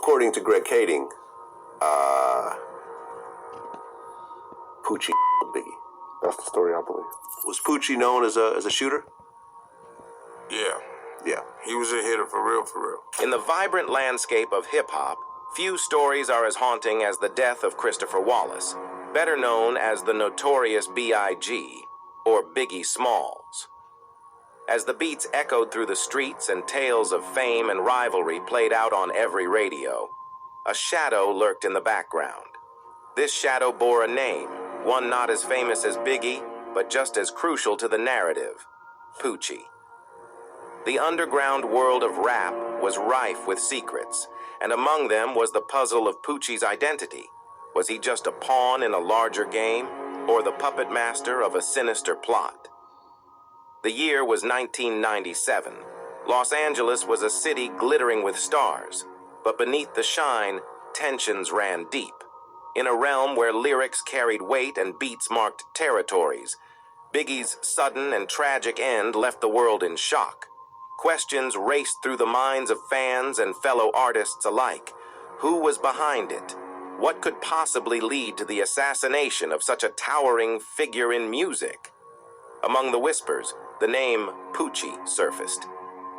according to Greg Kading, Poochie Biggie. That's the story, I believe. Was Poochie known as a shooter? Yeah. Yeah. He was a hitter for real, for real. In the vibrant landscape of hip-hop, few stories are as haunting as the death of Christopher Wallace, better known as the Notorious B.I.G., or Biggie Smalls. As the beats echoed through the streets and tales of fame and rivalry played out on every radio, a shadow lurked in the background. This shadow bore a name, one not as famous as Biggie, but just as crucial to the narrative: Poochie. The underground world of rap was rife with secrets, and among them was the puzzle of Poochie's identity. Was he just a pawn in a larger game, or the puppet master of a sinister plot? The year was 1997. Los Angeles was a city glittering with stars, but beneath the shine, tensions ran deep. In a realm where lyrics carried weight and beats marked territories, Biggie's sudden and tragic end left the world in shock. Questions raced through the minds of fans and fellow artists alike. Who was behind it? What could possibly lead to the assassination of such a towering figure in music? Among the whispers, the name Poochie surfaced.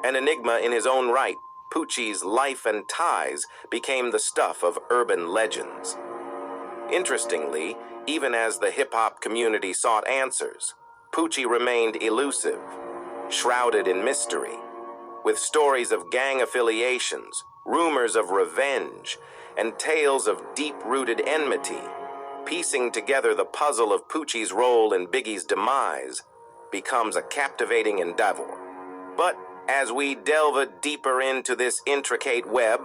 An enigma in his own right, Poochie's life and ties became the stuff of urban legends. Interestingly, even as the hip-hop community sought answers, Poochie remained elusive, shrouded in mystery. With stories of gang affiliations, rumors of revenge, and tales of deep-rooted enmity, piecing together the puzzle of Poochie's role in Biggie's demise becomes a captivating endeavor. But as we delve deeper into this intricate web,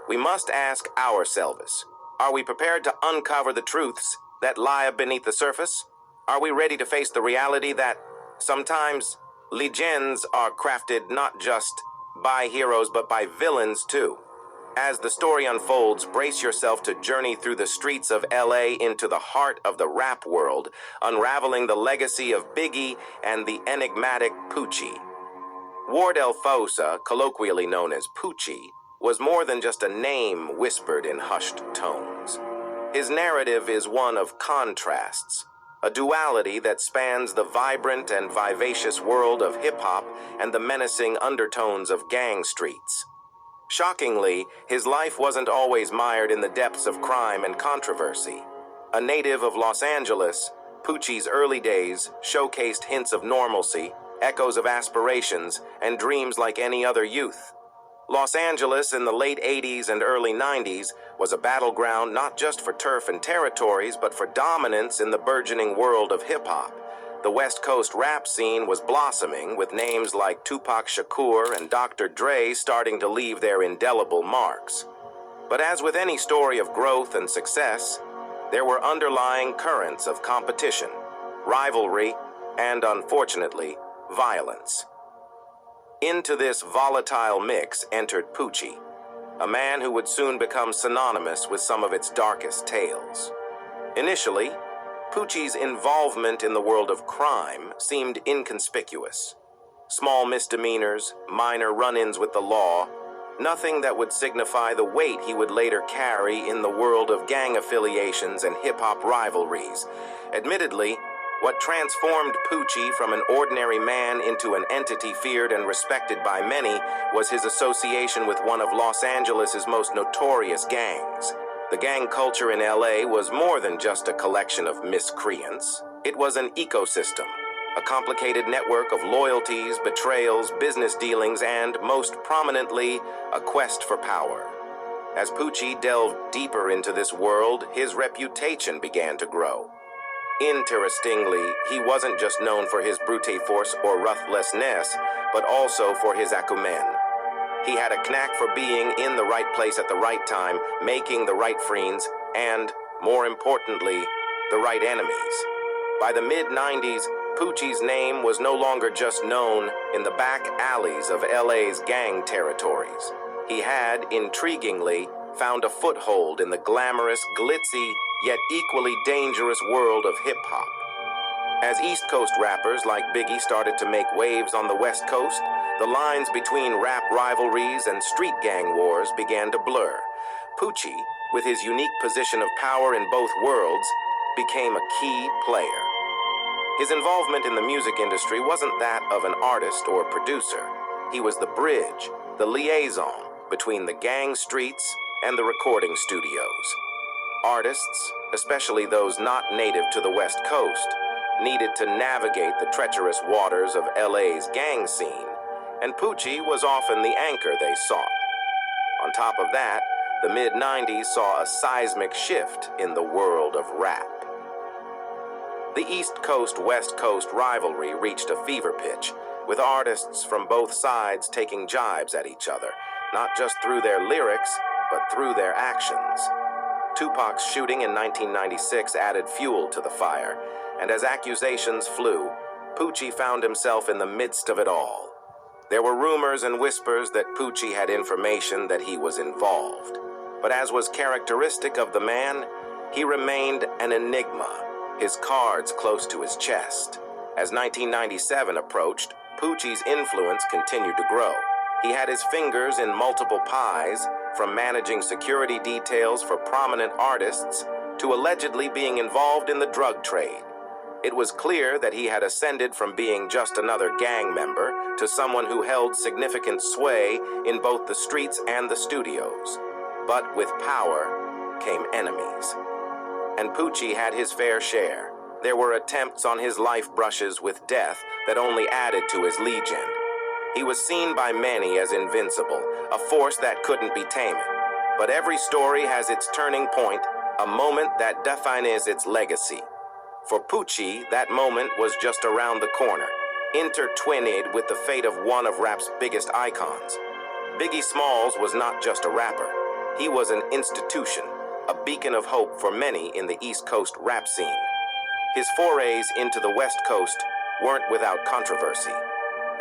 we must ask ourselves, are we prepared to uncover the truths that lie beneath the surface? Are we ready to face the reality that sometimes legends are crafted not just by heroes but by villains too? As the story unfolds, brace yourself to journey through the streets of LA into the heart of the rap world, unraveling the legacy of Biggie and the enigmatic Poochie. Wardell Fosa, colloquially known as Poochie, was more than just a name whispered in hushed tones. His narrative is one of contrasts, a duality that spans the vibrant and vivacious world of hip-hop and the menacing undertones of gang streets. Shockingly, his life wasn't always mired in the depths of crime and controversy. A native of Los Angeles, Poochie's early days showcased hints of normalcy, echoes of aspirations, and dreams like any other youth. Los Angeles in the late 80s and early 90s was a battleground not just for turf and territories, but for dominance in the burgeoning world of hip-hop. The West Coast rap scene was blossoming, with names like Tupac Shakur and Dr. Dre starting to leave their indelible marks. But as with any story of growth and success, there were underlying currents of competition, rivalry, and unfortunately, violence. Into this volatile mix entered Poochie, a man who would soon become synonymous with some of its darkest tales. Initially, Poochie's involvement in the world of crime seemed inconspicuous. Small misdemeanors, minor run-ins with the law, nothing that would signify the weight he would later carry in the world of gang affiliations and hip-hop rivalries. Admittedly, what transformed Poochie from an ordinary man into an entity feared and respected by many was his association with one of Los Angeles' most notorious gangs. The gang culture in LA was more than just a collection of miscreants. It was an ecosystem, a complicated network of loyalties, betrayals, business dealings, and, most prominently, a quest for power. As Poochie delved deeper into this world, his reputation began to grow. Interestingly, he wasn't just known for his brute force or ruthlessness, but also for his acumen. He had a knack for being in the right place at the right time, making the right friends, and, more importantly, the right enemies. By the mid-90s, Poochie's name was no longer just known in the back alleys of LA's gang territories. He had, intriguingly, found a foothold in the glamorous, glitzy, yet equally dangerous world of hip-hop. As East Coast rappers like Biggie started to make waves on the West Coast, the lines between rap rivalries and street gang wars began to blur. Poochie, with his unique position of power in both worlds, became a key player. His involvement in the music industry wasn't that of an artist or producer. He was the bridge, the liaison between the gang streets and the recording studios. Artists, especially those not native to the West Coast, needed to navigate the treacherous waters of LA's gang scene, and Poochie was often the anchor they sought. On top of that, the mid-90s saw a seismic shift in the world of rap. The East Coast-West Coast rivalry reached a fever pitch, with artists from both sides taking jibes at each other, not just through their lyrics, but through their actions. Tupac's shooting in 1996 added fuel to the fire, and as accusations flew, Poochie found himself in the midst of it all. There were rumors and whispers that Poochie had information that he was involved, but as was characteristic of the man, he remained an enigma, his cards close to his chest. As 1997 approached, Poochie's influence continued to grow. He had his fingers in multiple pies, from managing security details for prominent artists to allegedly being involved in the drug trade. It was clear that he had ascended from being just another gang member to someone who held significant sway in both the streets and the studios. But with power came enemies. And Poochie had his fair share. There were attempts on his life brushes with death that only added to his legion. He was seen by many as invincible, a force that couldn't be tamed. But every story has its turning point, a moment that defines its legacy. For Poochie, that moment was just around the corner, intertwined with the fate of one of rap's biggest icons. Biggie Smalls was not just a rapper. He was an institution, a beacon of hope for many in the East Coast rap scene. His forays into the West Coast weren't without controversy.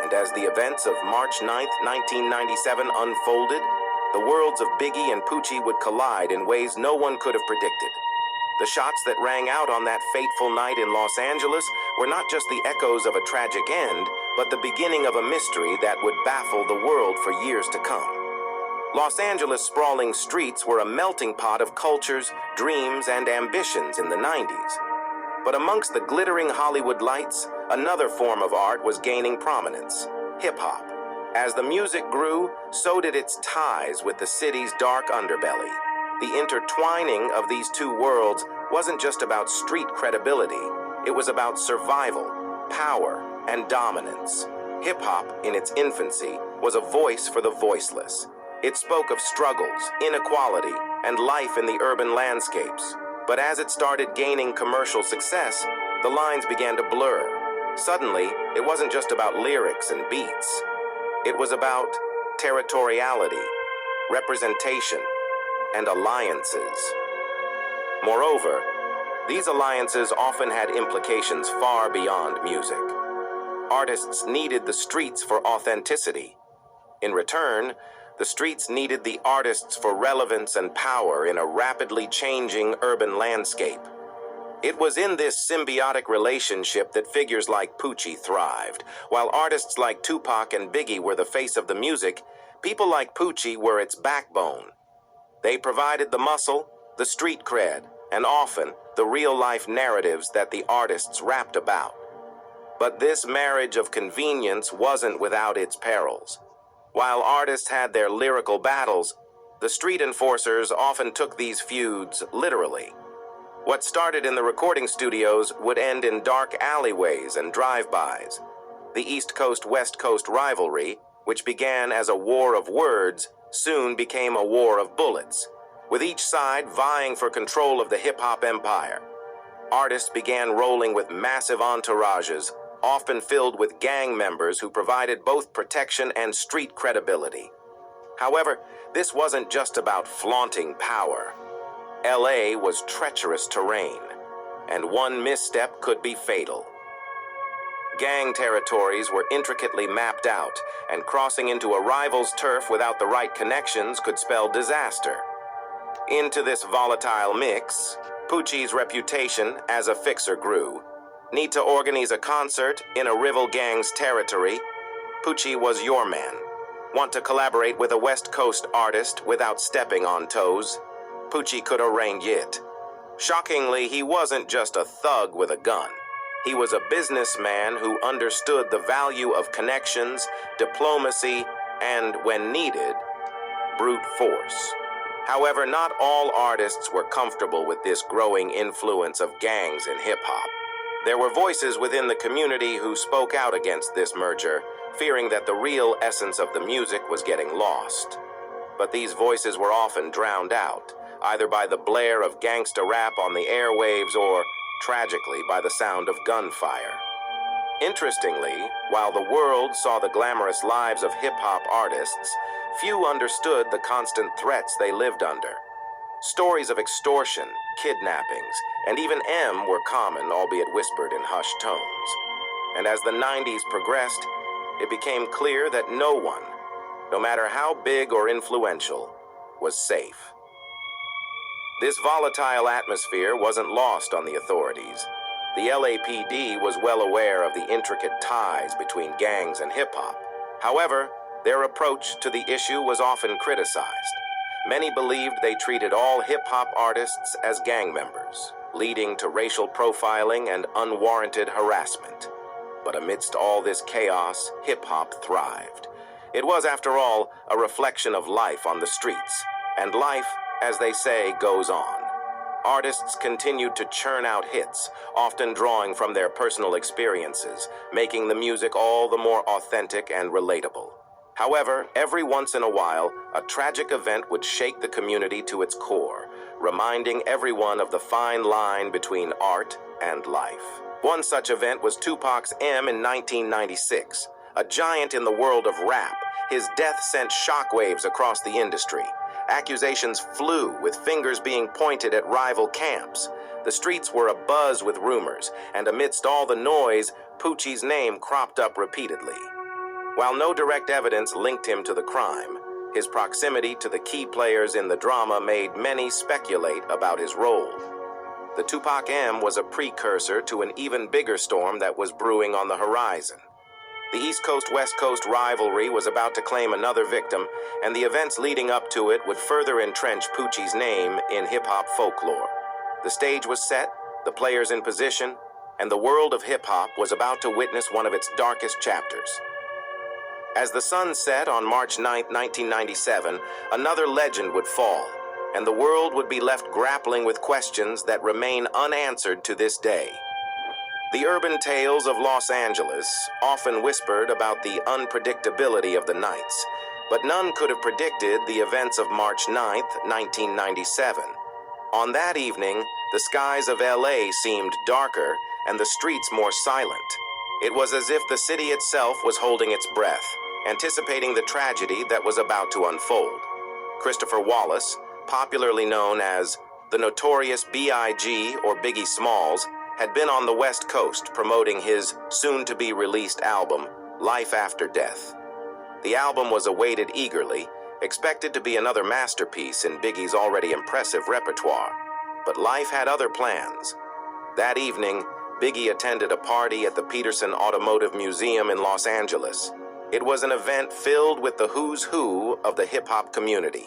And as the events of March 9, 1997 unfolded, the worlds of Biggie and Poochie would collide in ways no one could have predicted. The shots that rang out on that fateful night in Los Angeles were not just the echoes of a tragic end, but the beginning of a mystery that would baffle the world for years to come. Los Angeles' sprawling streets were a melting pot of cultures, dreams, and ambitions in the 90s. But amongst the glittering Hollywood lights, another form of art was gaining prominence: hip-hop. As the music grew, so did its ties with the city's dark underbelly. The intertwining of these two worlds wasn't just about street credibility. It was about survival, power, and dominance. Hip-hop, in its infancy, was a voice for the voiceless. It spoke of struggles, inequality, and life in the urban landscapes. But as it started gaining commercial success, the lines began to blur. Suddenly, it wasn't just about lyrics and beats. It was about territoriality, representation, and alliances. Moreover, these alliances often had implications far beyond music. Artists needed the streets for authenticity. In return, the streets needed the artists for relevance and power in a rapidly changing urban landscape. It was in this symbiotic relationship that figures like Poochie thrived. While artists like Tupac and Biggie were the face of the music, people like Poochie were its backbone. They provided the muscle, the street cred, and often the real-life narratives that the artists rapped about. But this marriage of convenience wasn't without its perils. While artists had their lyrical battles, the street enforcers often took these feuds literally. What started in the recording studios would end in dark alleyways and drive-bys. The East Coast-West Coast rivalry, which began as a war of words, soon became a war of bullets, with each side vying for control of the hip-hop empire. Artists began rolling with massive entourages, often filled with gang members who provided both protection and street credibility. However, this wasn't just about flaunting power. LA was treacherous terrain, and one misstep could be fatal. Gang territories were intricately mapped out, and crossing into a rival's turf without the right connections could spell disaster. Into this volatile mix, Poochie's reputation as a fixer grew. Need to organize a concert in a rival gang's territory? Poochie was your man. Want to collaborate with a West Coast artist without stepping on toes? Poochie could arrange it. Shockingly, he wasn't just a thug with a gun. He was a businessman who understood the value of connections, diplomacy, and, when needed, brute force. However, not all artists were comfortable with this growing influence of gangs in hip-hop. There were voices within the community who spoke out against this merger, fearing that the real essence of the music was getting lost. But these voices were often drowned out, either by the blare of gangsta rap on the airwaves or, tragically, by the sound of gunfire. Interestingly, while the world saw the glamorous lives of hip-hop artists, few understood the constant threats they lived under. Stories of extortion, kidnappings, and even M were common, albeit whispered in hushed tones. And as the 90s progressed, it became clear that no one, no matter how big or influential, was safe. This volatile atmosphere wasn't lost on the authorities. The LAPD was well aware of the intricate ties between gangs and hip-hop. However, their approach to the issue was often criticized. Many believed they treated all hip-hop artists as gang members, leading to racial profiling and unwarranted harassment. But amidst all this chaos, hip-hop thrived. It was, after all, a reflection of life on the streets, and life, as they say, goes on. Artists continued to churn out hits, often drawing from their personal experiences, making the music all the more authentic and relatable. However, every once in a while, a tragic event would shake the community to its core, reminding everyone of the fine line between art and life. One such event was Tupac's M in 1996. A giant in the world of rap, his death sent shockwaves across the industry. Accusations flew, with fingers being pointed at rival camps. The streets were abuzz with rumors, and amidst all the noise, Poochie's name cropped up repeatedly. While no direct evidence linked him to the crime, his proximity to the key players in the drama made many speculate about his role. The Tupac M was a precursor to an even bigger storm that was brewing on the horizon. The East Coast-West Coast rivalry was about to claim another victim, and the events leading up to it would further entrench Poochie's name in hip-hop folklore. The stage was set, the players in position, and the world of hip-hop was about to witness one of its darkest chapters. As the sun set on March 9, 1997, another legend would fall, and the world would be left grappling with questions that remain unanswered to this day. The urban tales of Los Angeles often whispered about the unpredictability of the nights, but none could have predicted the events of March 9, 1997. On that evening, the skies of LA seemed darker and the streets more silent. It was as if the city itself was holding its breath, anticipating the tragedy that was about to unfold. Christopher Wallace, popularly known as the Notorious B.I.G. or Biggie Smalls, had been on the West Coast promoting his soon-to-be-released album, Life After Death. The album was awaited eagerly, expected to be another masterpiece in Biggie's already impressive repertoire. But life had other plans. That evening, Biggie attended a party at the Peterson Automotive Museum in Los Angeles. It was an event filled with the who's who of the hip-hop community.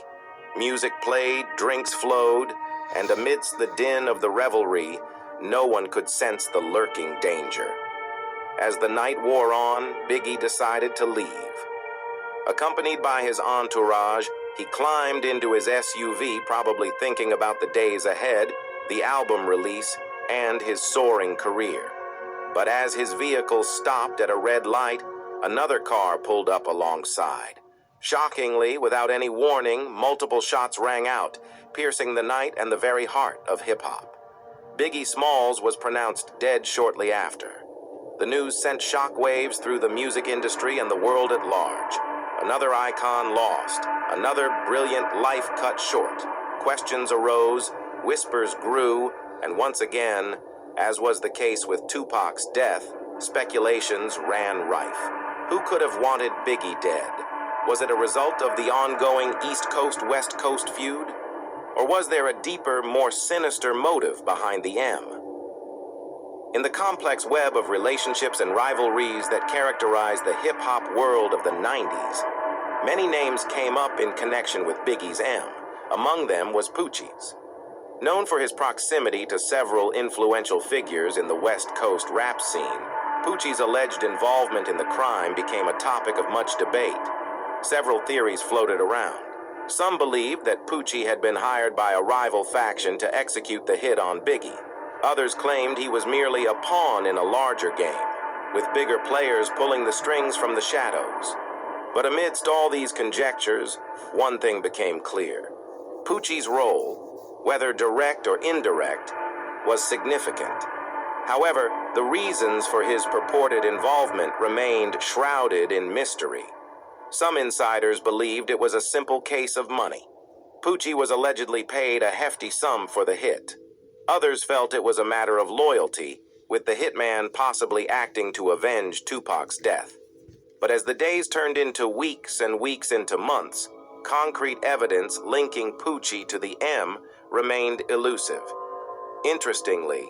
Music played, drinks flowed, and amidst the din of the revelry, no one could sense the lurking danger. As the night wore on, Biggie decided to leave. Accompanied by his entourage, he climbed into his SUV, probably thinking about the days ahead, the album release, and his soaring career. But as his vehicle stopped at a red light, another car pulled up alongside. Shockingly, without any warning, multiple shots rang out, piercing the night and the very heart of hip-hop. Biggie Smalls was pronounced dead shortly after. The news sent shockwaves through the music industry and the world at large. Another icon lost, another brilliant life cut short. Questions arose, whispers grew, and once again, as was the case with Tupac's death, speculations ran rife. Who could have wanted Biggie dead? Was it a result of the ongoing East Coast-West Coast feud? Or was there a deeper, more sinister motive behind the M? In the complex web of relationships and rivalries that characterized the hip-hop world of the 90s, many names came up in connection with Biggie's M, Among them was Poochie's. Known for his proximity to several influential figures in the West Coast rap scene, Poochie's alleged involvement in the crime became a topic of much debate. Several theories floated around. Some believed that Poochie had been hired by a rival faction to execute the hit on Biggie. Others claimed he was merely a pawn in a larger game, with bigger players pulling the strings from the shadows. But amidst all these conjectures, one thing became clear. Poochie's role, whether direct or indirect, was significant. However, the reasons for his purported involvement remained shrouded in mystery. Some insiders believed it was a simple case of money. Poochie was allegedly paid a hefty sum for the hit. Others felt it was a matter of loyalty, with the hitman possibly acting to avenge Tupac's death. But as the days turned into weeks and weeks into months, concrete evidence linking Poochie to the M remained elusive. Interestingly,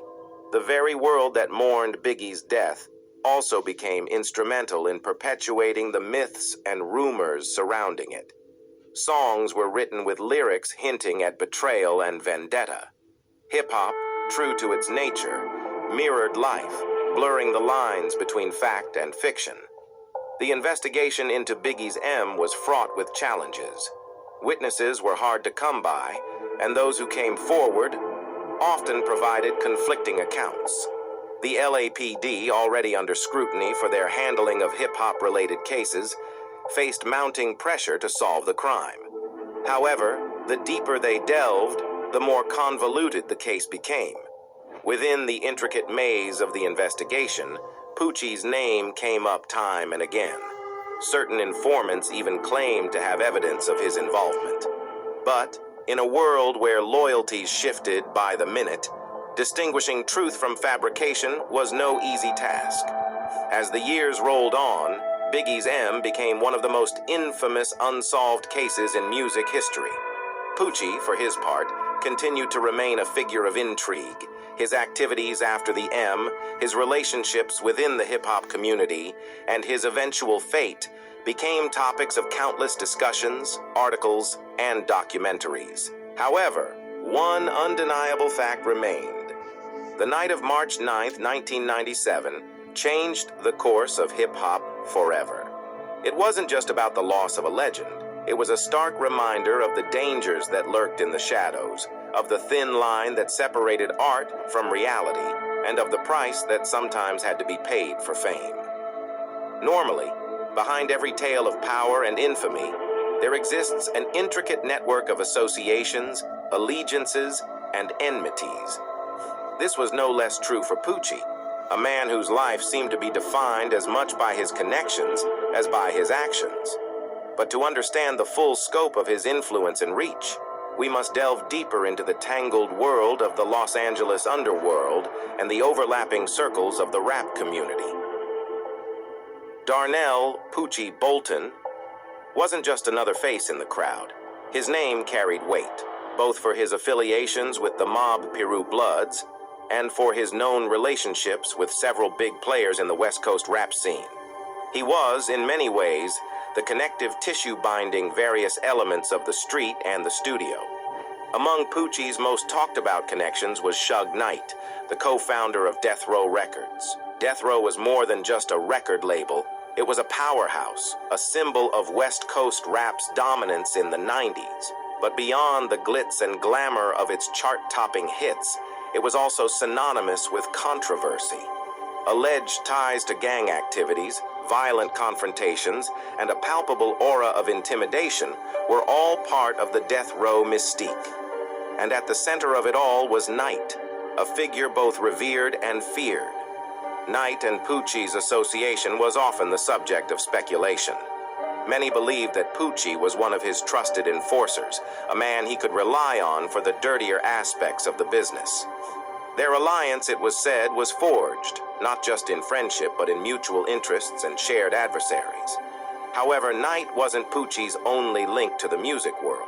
the very world that mourned Biggie's death also became instrumental in perpetuating the myths and rumors surrounding it. Songs were written with lyrics hinting at betrayal and vendetta. Hip-hop, true to its nature, mirrored life, blurring the lines between fact and fiction. The investigation into Biggie's M was fraught with challenges. Witnesses were hard to come by, and those who came forward often provided conflicting accounts. The LAPD, already under scrutiny for their handling of hip-hop-related cases, faced mounting pressure to solve the crime. However, the deeper they delved, the more convoluted the case became. Within the intricate maze of the investigation, Poochie's name came up time and again. Certain informants even claimed to have evidence of his involvement. But, in a world where loyalties shifted by the minute, distinguishing truth from fabrication was no easy task. As the years rolled on, Biggie's M became one of the most infamous unsolved cases in music history. Poochie, for his part, continued to remain a figure of intrigue. His activities after the M, his relationships within the hip-hop community, and his eventual fate became topics of countless discussions, articles, and documentaries. However, one undeniable fact remained. The night of March 9, 1997, changed the course of hip-hop forever. It wasn't just about the loss of a legend. It was a stark reminder of the dangers that lurked in the shadows, of the thin line that separated art from reality, and of the price that sometimes had to be paid for fame. Normally, behind every tale of power and infamy, there exists an intricate network of associations, allegiances, and enmities. This was no less true for Poochie, a man whose life seemed to be defined as much by his connections as by his actions. But to understand the full scope of his influence and reach, we must delve deeper into the tangled world of the Los Angeles underworld and the overlapping circles of the rap community. Darnell Poochie Bolton wasn't just another face in the crowd. His name carried weight, both for his affiliations with the mob Peru Bloods and for his known relationships with several big players in the West Coast rap scene. He was, in many ways, the connective tissue binding various elements of the street and the studio. Among Poochie's most talked about connections was Suge Knight, the co-founder of Death Row Records. Death Row was more than just a record label. It was a powerhouse, a symbol of West Coast rap's dominance in the 90s. But beyond the glitz and glamour of its chart-topping hits, it was also synonymous with controversy. Alleged ties to gang activities, violent confrontations, and a palpable aura of intimidation were all part of the Death Row mystique. And at the center of it all was Knight, a figure both revered and feared. Knight and Poochie's association was often the subject of speculation. Many believed that Poochie was one of his trusted enforcers, a man he could rely on for the dirtier aspects of the business. Their alliance, it was said, was forged, not just in friendship, but in mutual interests and shared adversaries. However, Knight wasn't Poochie's only link to the music world.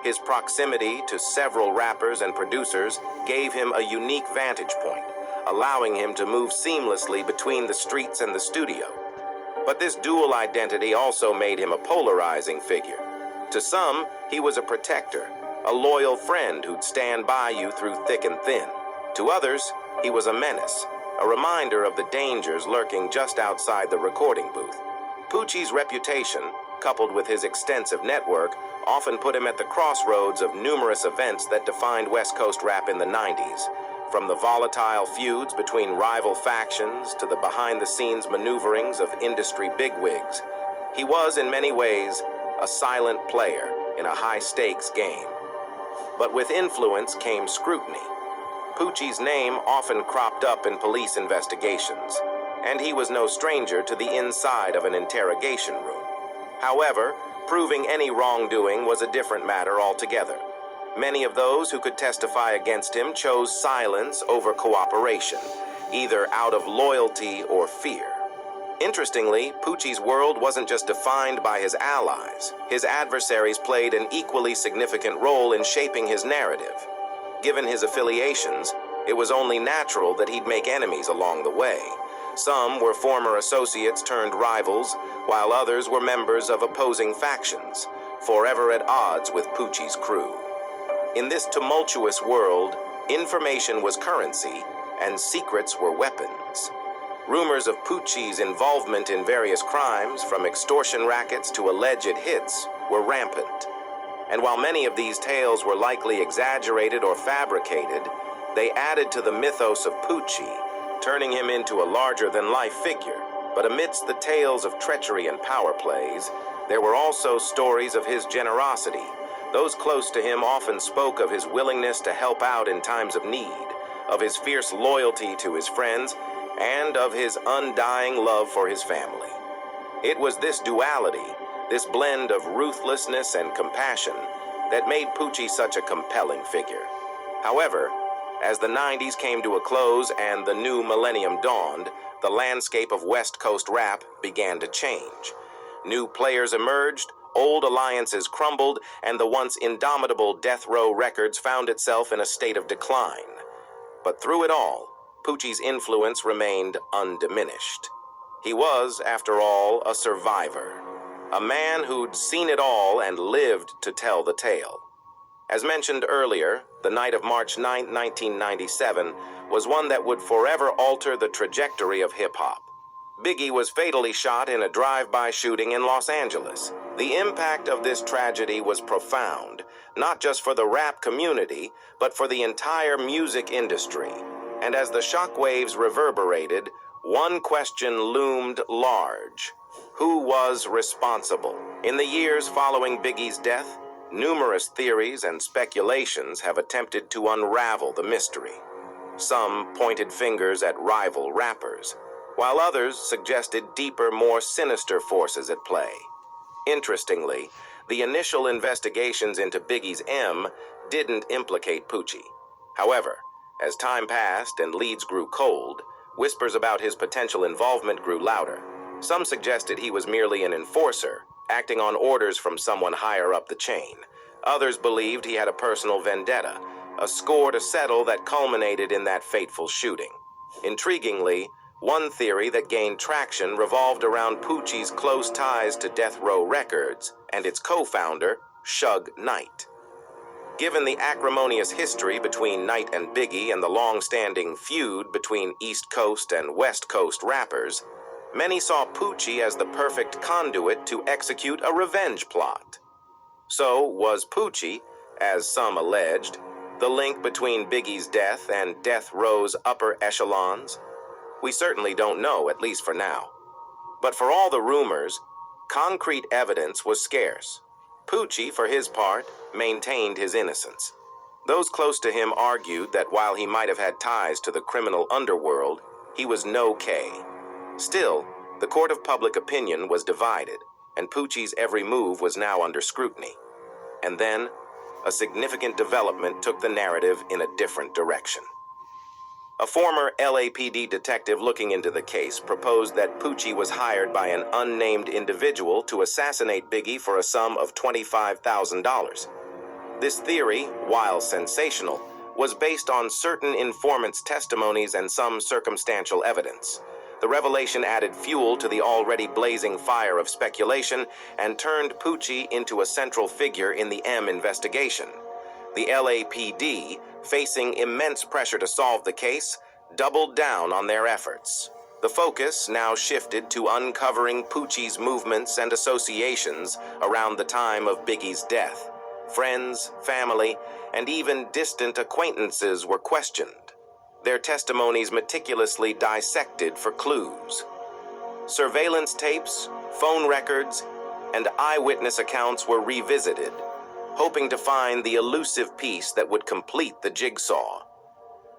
His proximity to several rappers and producers gave him a unique vantage point, allowing him to move seamlessly between the streets and the studio. But this dual identity also made him a polarizing figure. To some, he was a protector, a loyal friend who'd stand by you through thick and thin. To others, he was a menace, a reminder of the dangers lurking just outside the recording booth. Poochie's reputation, coupled with his extensive network, often put him at the crossroads of numerous events that defined West Coast rap in the 90s. From the volatile feuds between rival factions to the behind-the-scenes maneuverings of industry bigwigs, he was, in many ways, a silent player in a high-stakes game. But with influence came scrutiny. Poochie's name often cropped up in police investigations, and he was no stranger to the inside of an interrogation room. However, proving any wrongdoing was a different matter altogether. Many of those who could testify against him chose silence over cooperation, either out of loyalty or fear. Interestingly, Poochie's world wasn't just defined by his allies. His adversaries played an equally significant role in shaping his narrative. Given his affiliations, it was only natural that he'd make enemies along the way. Some were former associates turned rivals, while others were members of opposing factions, forever at odds with Poochie's crew. In this tumultuous world, information was currency, and secrets were weapons. Rumors of Poochie's involvement in various crimes, from extortion rackets to alleged hits, were rampant. And while many of these tales were likely exaggerated or fabricated, they added to the mythos of Poochie, turning him into a larger-than-life figure. But amidst the tales of treachery and power plays, there were also stories of his generosity. Those close to him often spoke of his willingness to help out in times of need, of his fierce loyalty to his friends, and of his undying love for his family. It was this duality, this blend of ruthlessness and compassion, that made Poochie such a compelling figure. However, as the 90s came to a close and the new millennium dawned, the landscape of West Coast rap began to change. New players emerged, old alliances crumbled, and the once indomitable Death Row Records found itself in a state of decline. But through it all, Poochie's influence remained undiminished. He was, after all, a survivor, a man who'd seen it all and lived to tell the tale. As mentioned earlier, the night of March 9, 1997, was one that would forever alter the trajectory of hip-hop. Biggie was fatally shot in a drive-by shooting in Los Angeles. The impact of this tragedy was profound, not just for the rap community, but for the entire music industry. And as the shockwaves reverberated, one question loomed large. Who was responsible? In the years following Biggie's death, numerous theories and speculations have attempted to unravel the mystery. Some pointed fingers at rival rappers, while others suggested deeper, more sinister forces at play. Interestingly, the initial investigations into Biggie's M didn't implicate Poochie. However, as time passed and leads grew cold, whispers about his potential involvement grew louder. Some suggested he was merely an enforcer, acting on orders from someone higher up the chain. Others believed he had a personal vendetta, a score to settle that culminated in that fateful shooting. Intriguingly, one theory that gained traction revolved around Poochie's close ties to Death Row Records and its co-founder, Suge Knight. Given the acrimonious history between Knight and Biggie and the long-standing feud between East Coast and West Coast rappers, many saw Poochie as the perfect conduit to execute a revenge plot. So, was Poochie, as some alleged, the link between Biggie's death and Death Row's upper echelons? We certainly don't know, at least for now. But for all the rumors, concrete evidence was scarce. Poochie, for his part, maintained his innocence. Those close to him argued that while he might have had ties to the criminal underworld, he was no K. Still, the court of public opinion was divided, and Poochie's every move was now under scrutiny. And then, a significant development took the narrative in a different direction. A former LAPD detective looking into the case proposed that Poochie was hired by an unnamed individual to assassinate Biggie for a sum of $25,000. This theory, while sensational, was based on certain informants' testimonies and some circumstantial evidence. The revelation added fuel to the already blazing fire of speculation and turned Poochie into a central figure in the M investigation. The LAPD, facing immense pressure to solve the case, doubled down on their efforts. The focus now shifted to uncovering Poochie's movements and associations around the time of Biggie's death. Friends, family, and even distant acquaintances were questioned, their testimonies meticulously dissected for clues. Surveillance tapes, phone records, and eyewitness accounts were revisited, hoping to find the elusive piece that would complete the jigsaw.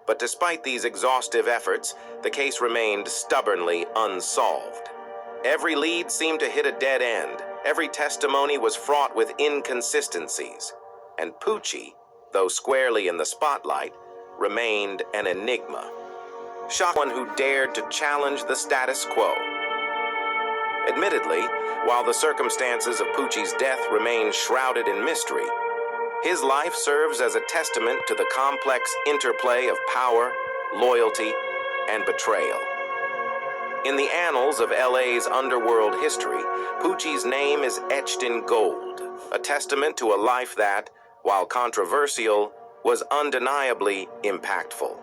But despite these exhaustive efforts, the case remained stubbornly unsolved. Every lead seemed to hit a dead end. Every testimony was fraught with inconsistencies. And Poochie, though squarely in the spotlight, remained an enigma. One who dared to challenge the status quo. Admittedly, while the circumstances of Poochie's death remain shrouded in mystery, his life serves as a testament to the complex interplay of power, loyalty, and betrayal. In the annals of LA's underworld history, Poochie's name is etched in gold, a testament to a life that, while controversial, was undeniably impactful.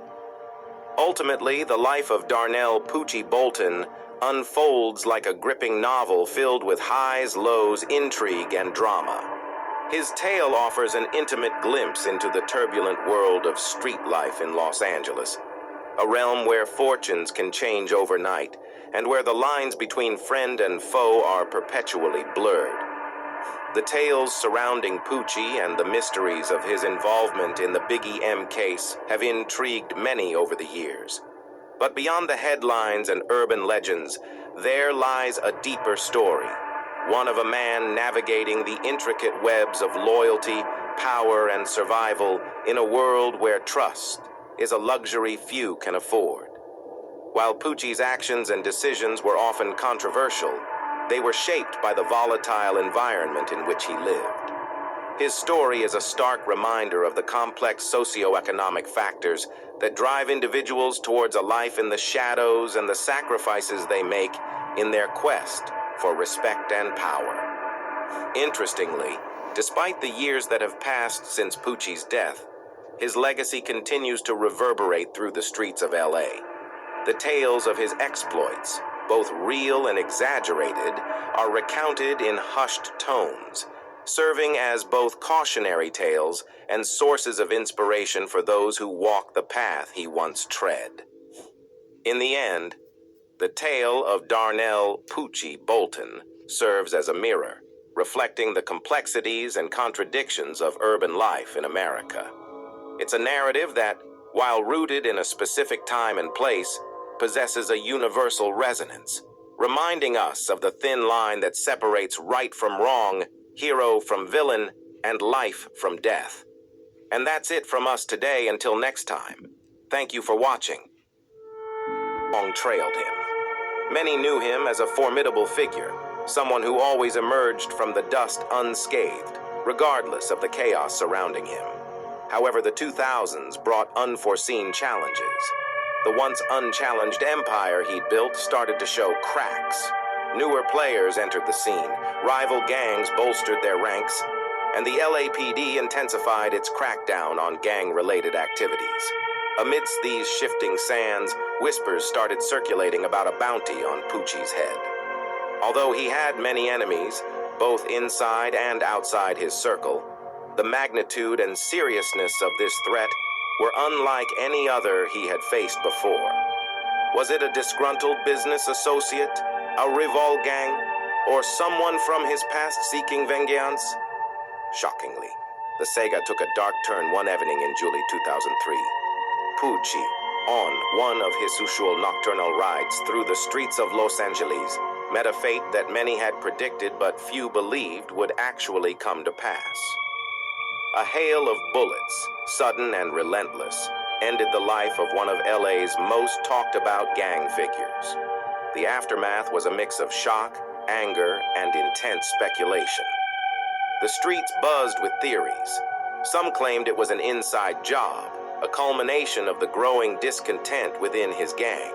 Ultimately, the life of Darnell Poochie Bolton unfolds like a gripping novel filled with highs, lows, intrigue, and drama. His tale offers an intimate glimpse into the turbulent world of street life in Los Angeles, a realm where fortunes can change overnight and where the lines between friend and foe are perpetually blurred. The tales surrounding Poochie and the mysteries of his involvement in the Biggie M case have intrigued many over the years. But beyond the headlines and urban legends, there lies a deeper story. One of a man navigating the intricate webs of loyalty, power, and survival in a world where trust is a luxury few can afford. While Poochie's actions and decisions were often controversial, they were shaped by the volatile environment in which he lived. His story is a stark reminder of the complex socioeconomic factors that drive individuals towards a life in the shadows and the sacrifices they make in their quest for respect and power. Interestingly, despite the years that have passed since Poochie's death, his legacy continues to reverberate through the streets of LA. The tales of his exploits, both real and exaggerated, are recounted in hushed tones, serving as both cautionary tales and sources of inspiration for those who walk the path he once tread. In the end, the tale of Darnell Poochie Bolton serves as a mirror, reflecting the complexities and contradictions of urban life in America. It's a narrative that, while rooted in a specific time and place, possesses a universal resonance, reminding us of the thin line that separates right from wrong, hero from villain, and life from death. And that's it from us today. Until next time, thank you for watching. Long trailed him. Many knew him as a formidable figure, someone who always emerged from the dust unscathed, regardless of the chaos surrounding him. However, the 2000s brought unforeseen challenges. The once unchallenged empire he'd built started to show cracks. Newer players entered the scene, rival gangs bolstered their ranks, and the LAPD intensified its crackdown on gang-related activities. Amidst these shifting sands, whispers started circulating about a bounty on Poochie's head. Although he had many enemies, both inside and outside his circle, the magnitude and seriousness of this threat were unlike any other he had faced before. Was it a disgruntled business associate, a rival gang, or someone from his past seeking vengeance? Shockingly, the saga took a dark turn one evening in July 2003. Poochie, on one of his usual nocturnal rides through the streets of Los Angeles, met a fate that many had predicted but few believed would actually come to pass. A hail of bullets, sudden and relentless, ended the life of one of LA's most talked about gang figures. The aftermath was a mix of shock, anger, and intense speculation. The streets buzzed with theories. Some claimed it was an inside job, a culmination of the growing discontent within his gang.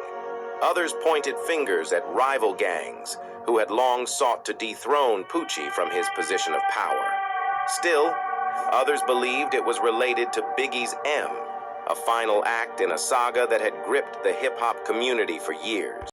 Others pointed fingers at rival gangs who had long sought to dethrone Poochie from his position of power. Still, Others believed it was related to Biggie's M, a final act in a saga that had gripped the hip-hop community for years.